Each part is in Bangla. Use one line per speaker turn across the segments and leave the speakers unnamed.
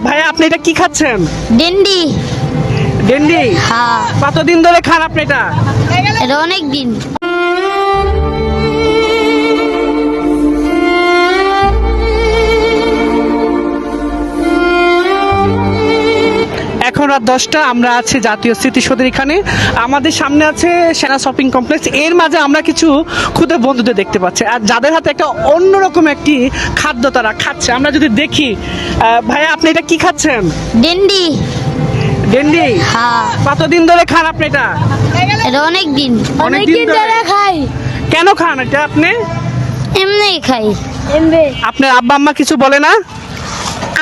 ভাইয়া আপনি এটা কি খাচ্ছেন?
ডেন্ডি।
ডেন্ডি?
হ্যাঁ,
কতদিন ধরে খান আপনি এটা?
এটা অনেক দিন।
এখন রাত 10টা, আমরা আছি জাতীয় স্মৃতিসৌধের এখানে। আমাদের সামনে আছে সেনা শপিং কমপ্লেক্স। এর মাঝে আমরা কিছু ক্ষুদে বন্ধুদের দেখতে পাচ্ছি, আর যাদের হাতে একটা অন্যরকম একটি খাদ্য তারা খাচ্ছে। আমরা যদি দেখি, ভাইয়া আপনি এটা কি খাচ্ছেন?
ডেন্ডি।
ডেন্ডি?
হ্যাঁ,
কতদিন ধরে খান আপনি এটা?
এটা অনেক দিন।
অনেকদিন ধরে
খাই।
কেন খান এটা আপনি?
এমনিই খাই।
আপনার আব্বা আম্মা কিছু বলে না?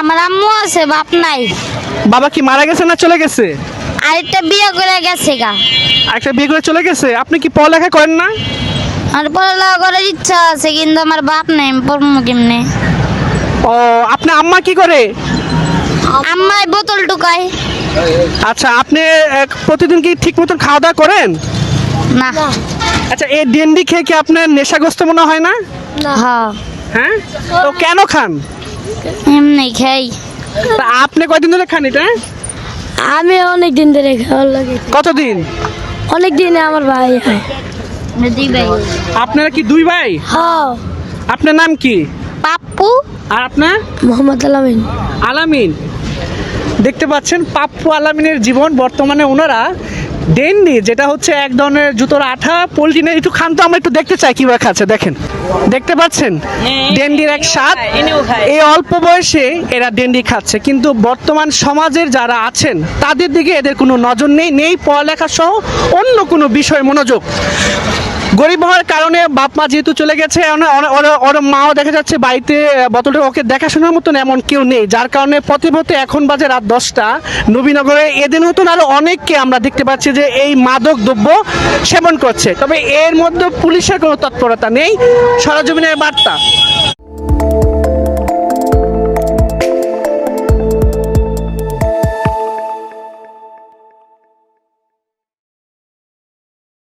আমার আম্মু আছে, বাপ নাই।
বাবা কি মারা গেছে না চলে গেছে?
আরেকটা বিয়ে করে গেছে গা।
একটা বিয়ে করে চলে গেছে। আপনি কি পড়ালেখা করেন না?
আর পড়ালেখা করার ইচ্ছা আছে, কিন্তু আমার বাপ নাই, আমি পড়বো কেমনে?
ও, আপনার আম্মা কি করে?
আম্মাই বোতল টুকায়।
আচ্ছা, আপনি প্রতিদিন কি ঠিক মতন খাওয়া দাওয়া করেন?
না।
আচ্ছা, এই ডেন্ডি খেয়ে কি আপনার নেশাগ্রস্ত মনে হয় না?
হ্যাঁ,
হ্যাঁ, তো কেন খান?
এমনি খাই।
তা আপনি কয়দিন ধরে খান এটা?
আমি অনেক দিন ধরে খাওয়ার লাগে।
কতদিন?
অনেক দিনে আমার ভাই হয়।
দুই ভাই।
আপনারা কি দুই ভাই?
হ্যাঁ,
আপনার নাম কি?
পাপ্পু।
আর আপনার?
মোহাম্মদ আলামিন।
আলামিন। দেখতে পাচ্ছেন পাপ্পু আলামিনের জীবন। বর্তমানে ওনারা ডেন্ডি, যেটা হচ্ছে এক ধরনের জুতোর আঠা, পলিটিনের একটু খান তো, আমরা একটু দেখতে চাই কিভাবে খাচ্ছে। দেখেন, দেখতে পাচ্ছেন ডেন্ডির এক স্বাদ। এই অল্প বয়সে এরা ডেন্ডি খাচ্ছে, কিন্তু বর্তমান সমাজের যারা আছেন তাদের দিকে এদের কোনো নজর নেই পড়ালেখা সহ অন্য কোনো বিষয় মনোযোগ। গরিব হওয়ার কারণে বাপ মা যেহেতু চলে গেছে, ওর মাও দেখা যাচ্ছে বাড়িতে বোতলটা ওকে দেখাশোনার মতন এমন কেউ নেই, যার কারণে পথে পথে এখন বাজে রাত 10টা, নবীনগরে এদের মতন আরো অনেককে আমরা দেখতে পাচ্ছি যে এই মাদক দ্রব্য সেবন করছে। তবে এর মধ্যে পুলিশের কোনো তৎপরতা নেই। সরেজমিনের বার্তা।